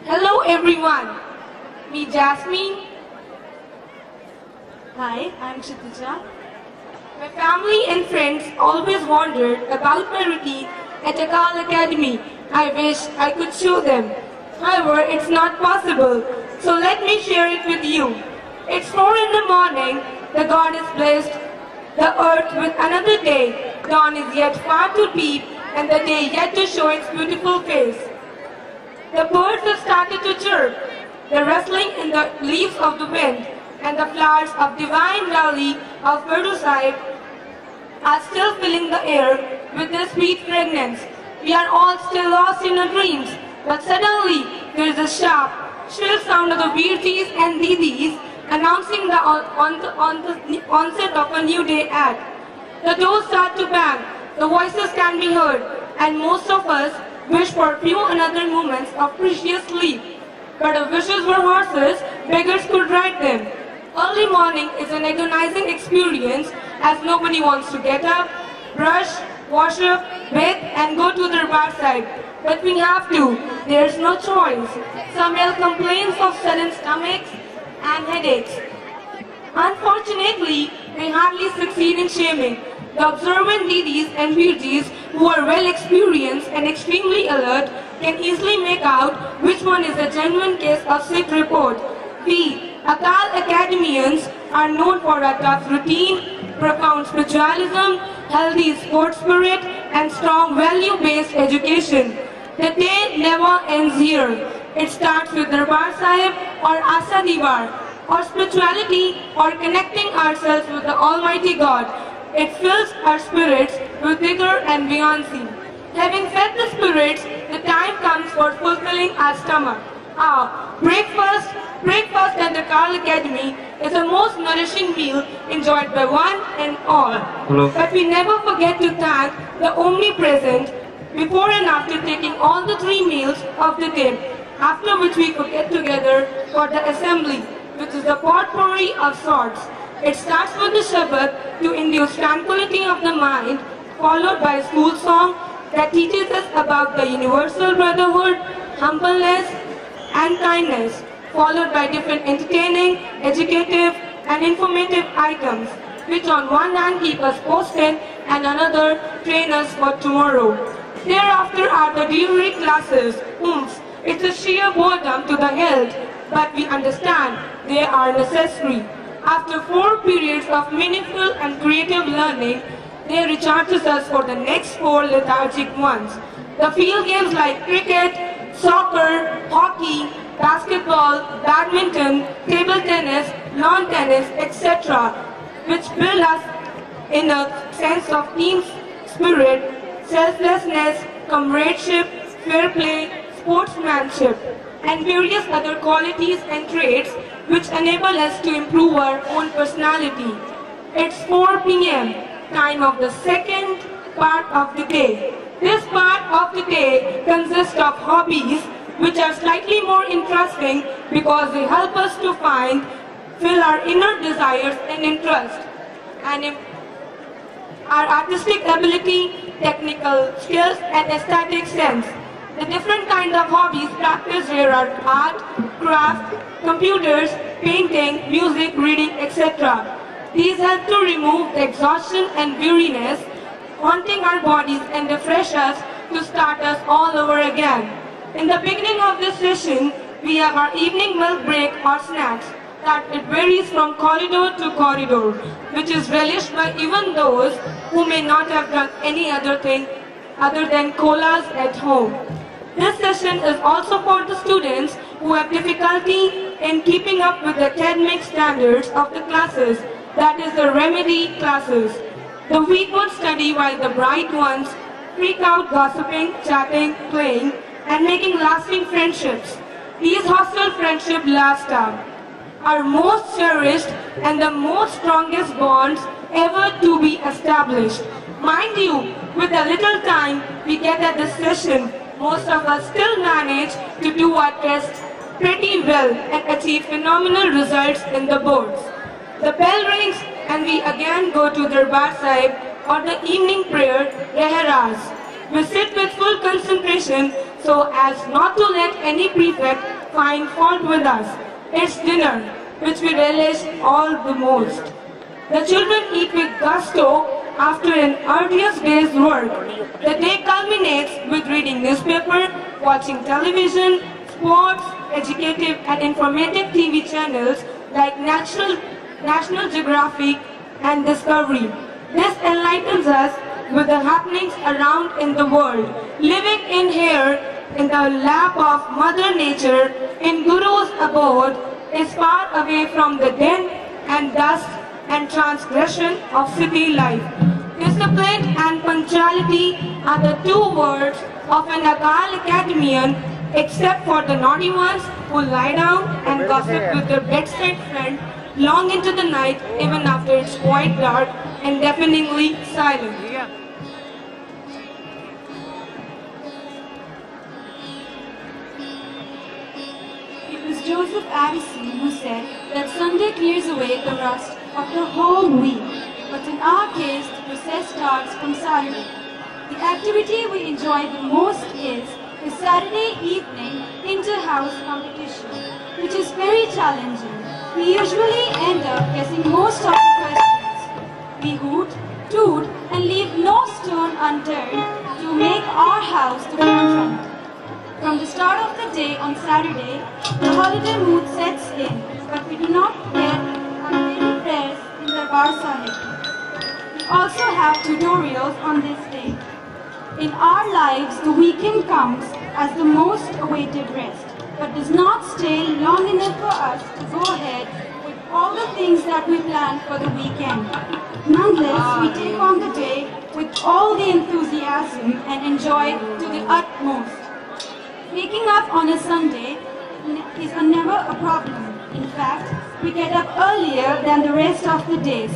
Hello everyone, me Jasmine. Hi, I'm Kshitija. My family and friends always wondered about my routine at Akal Academy. I wish I could show them. However, it's not possible, so let me share it with you. It's 4 in the morning, the God has blessed the earth with another day. Dawn is yet far too deep and the day yet to show its beautiful face. The birds have started to chirp, the rustling in the leaves of the wind, and the flowers of divine valley of Verdusai are still filling the air with their sweet fragrance. We are all still lost in our dreams, but suddenly there is a sharp, shrill sound of the Virtis and Didis announcing the onset of a new day act. The doors start to bang, the voices can be heard, and most of us wish for few another moments of precious sleep. But if wishes were horses, beggars could ride them. Early morning is an agonizing experience as nobody wants to get up, brush, wash up, bathe and go to their bedside. But we have to. There's no choice. Samuel complains of sudden stomachs and headaches. Unfortunately, they hardly succeed in shaming. The observant Didis and Virtis, who are well experienced and extremely alert, can easily make out which one is a genuine case of sick report. We, Akal Academians, are known for a tough routine, profound spiritualism, healthy sports spirit, and strong value-based education. The day never ends here. It starts with Darbar Sahib or Asa Divar, or spirituality, or connecting ourselves with the Almighty God. It fills our spirits with vigor and buoyancy. Having fed the spirits, the time comes for fulfilling our stomach. Breakfast at the Akal Academy is the most nourishing meal enjoyed by one and all. Hello. But we never forget to thank the Omnipresent before and after taking all the 3 meals of the day, after which we could get together for the assembly, which is a potpourri of sorts. It starts with the Shabbat to induce tranquility of the mind, followed by a school song that teaches us about the universal brotherhood, humbleness, and kindness, followed by different entertaining, educative, and informative items, which on one hand keep us posted and another train us for tomorrow. Thereafter are the deanery classes. It's a sheer boredom to the hilt, but we understand they are necessary. After 4 periods of meaningful and creative learning, they recharges us for the next 4 lethargic ones. The field games like cricket, soccer, hockey, basketball, badminton, table tennis, lawn tennis, etc., which build us in a sense of team spirit, selflessness, comradeship, fair play, sportsmanship, and various other qualities and traits which enable us to improve our own personality. It's 4 p.m., time of the second part of the day. This part of the day consists of hobbies which are slightly more interesting because they help us to fill our inner desires and interests, and our artistic ability, technical skills, and aesthetic sense. The different kinds of hobbies practiced here are art, craft, computers, painting, music, reading, etc. These help to remove the exhaustion and weariness haunting our bodies and refresh us to start us all over again. In the beginning of this session, we have our evening milk break or snacks that it varies from corridor to corridor, which is relished by even those who may not have done any other thing other than colas at home. This session is also for the students who have difficulty in keeping up with the academic standards of the classes, that is the remedy classes. The weak ones study while the bright ones freak out gossiping, chatting, playing, and making lasting friendships. These hostel friendships last are most cherished and the most strongest bonds ever to be established. Mind you, with the little time we get at this session, most of us still manage to do our tests pretty well and achieve phenomenal results in the boards. The bell rings and we again go to Darbar Sahib or the evening prayer, Reheras. We sit with full concentration so as not to let any prefect find fault with us. It's dinner, which we relish all the most. The children eat with gusto after an arduous day's work. The day culminates with reading newspaper, watching television, sports, educative and informative TV channels like National Geographic and Discovery. This enlightens us with the happenings around in the world. Living in here, in the lap of Mother Nature, in Guru's abode, is far away from the din and dust and transgression of city life. Discipline and punctuality are the two words of an Agal Academician, except for the naughty ones who lie down and gossip with their bedside friend long into the night, even after it's quite dark and deafeningly silent. It was Joseph Addison who said that Sunday clears away the rust of the whole week, but in our case, the process starts from Saturday. The activity we enjoy the most is the Saturday evening inter-house competition, which is very challenging. We usually end up guessing most of the questions. We hoot, toot, and leave no stone unturned to make our house the forefront. From the start of the day on Saturday, the holiday mood sets in, but we do not forget our daily prayers in the Bar Sahib. We also have tutorials on this day. In our lives, the weekend comes as the most awaited rest, but does not stay long enough for us to go ahead with all the things that we plan for the weekend. Nonetheless, we take on the day with all the enthusiasm and enjoy it to the utmost. Waking up on a Sunday is never a problem. In fact, we get up earlier than the rest of the days.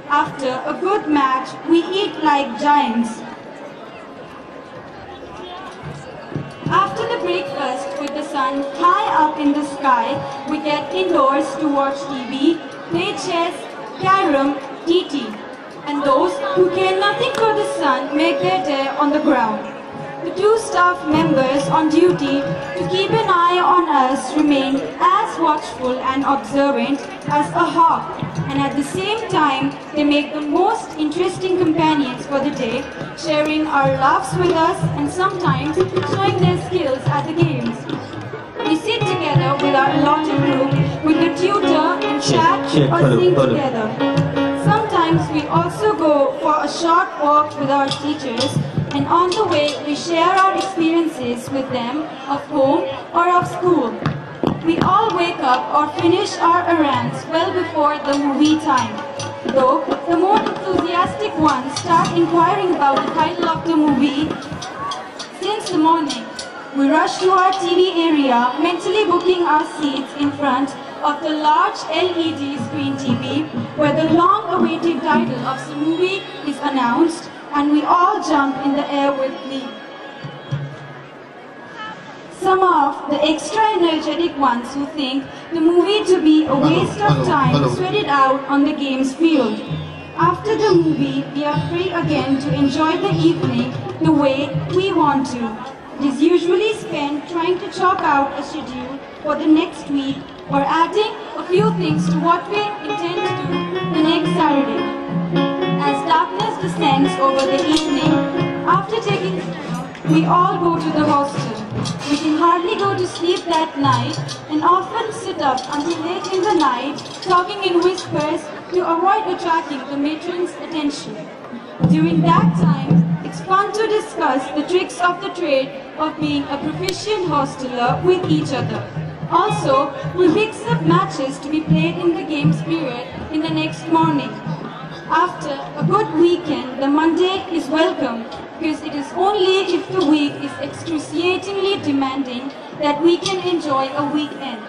After a good match, we eat like giants. After the breakfast with the sun high up in the sky, we get indoors to watch TV, play chess, carom, TT. And those who care nothing for the sun make their day on the ground. The two staff members on duty to keep an eye on us remain as watchful and observant as a hawk, and at the same time they make the most interesting companions for the day, sharing our laughs with us and sometimes showing their skills at the games. We sit together with our allotted group with the tutor and chat or sing together. Sometimes we also go for a short walk with our teachers, and on the way we share our experiences with them of home or of school. We all wake up or finish our errands well before the movie time, though the more enthusiastic ones start inquiring about the title of the movie since the morning. We rush to our TV area, mentally booking our seats in front of the large LED screen TV, where the long-awaited title of the movie is announced, and we all jump in the air with glee. Some of the extra energetic ones who think the movie to be a waste of time sweat it out on the games field. After the movie, we are free again to enjoy the evening the way we want to. It is usually spent trying to chalk out a schedule for the next week or adding a few things to what we intend to do the next Saturday. As darkness descends over the evening, after taking dinner, we all go to the hostel. We can hardly go to sleep that night and often sit up until late in the night, talking in whispers to avoid attracting the matron's attention. During that time, it's fun to discuss the tricks of the trade of being a proficient hosteler with each other. Also, we mix up matches to be played in the games period in the next morning. After a good weekend, the Monday is welcome because it is only if the week is excruciatingly demanding that we can enjoy a weekend.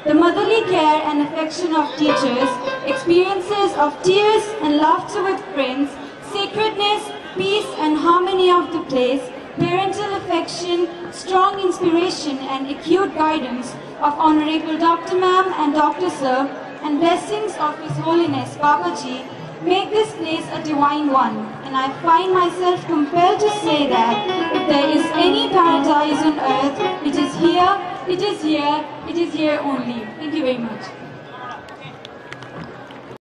The motherly care and affection of teachers, experiences of tears and laughter with friends, sacredness, peace and harmony of the place, parental affection, strong inspiration and acute guidance of Honorable Dr. Ma'am and Dr. Sir, and blessings of His Holiness Babaji make this place a divine one, and I find myself compelled to say that if there is any paradise on earth, it is here, it is here, it is here only. Thank you very much.